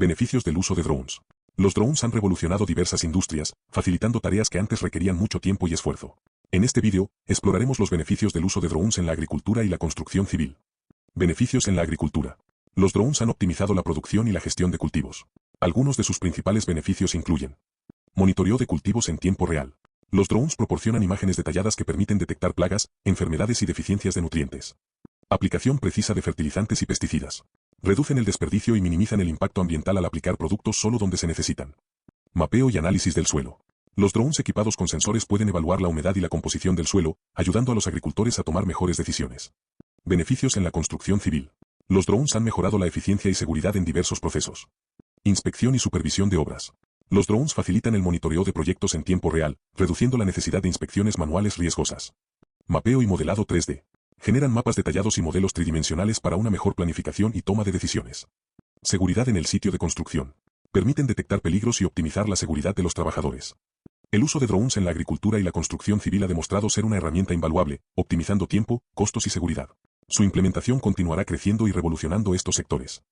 Beneficios del uso de drones. Los drones han revolucionado diversas industrias, facilitando tareas que antes requerían mucho tiempo y esfuerzo. En este vídeo, exploraremos los beneficios del uso de drones en la agricultura y la construcción civil. Beneficios en la agricultura. Los drones han optimizado la producción y la gestión de cultivos. Algunos de sus principales beneficios incluyen: monitoreo de cultivos en tiempo real. Los drones proporcionan imágenes detalladas que permiten detectar plagas, enfermedades y deficiencias de nutrientes. Aplicación precisa de fertilizantes y pesticidas. Reducen el desperdicio y minimizan el impacto ambiental al aplicar productos solo donde se necesitan. Mapeo y análisis del suelo. Los drones equipados con sensores pueden evaluar la humedad y la composición del suelo, ayudando a los agricultores a tomar mejores decisiones. Beneficios en la construcción civil. Los drones han mejorado la eficiencia y seguridad en diversos procesos. Inspección y supervisión de obras. Los drones facilitan el monitoreo de proyectos en tiempo real, reduciendo la necesidad de inspecciones manuales riesgosas. Mapeo y modelado 3D. Generan mapas detallados y modelos tridimensionales para una mejor planificación y toma de decisiones. Seguridad en el sitio de construcción. Permiten detectar peligros y optimizar la seguridad de los trabajadores. El uso de drones en la agricultura y la construcción civil ha demostrado ser una herramienta invaluable, optimizando tiempo, costos y seguridad. Su implementación continuará creciendo y revolucionando estos sectores.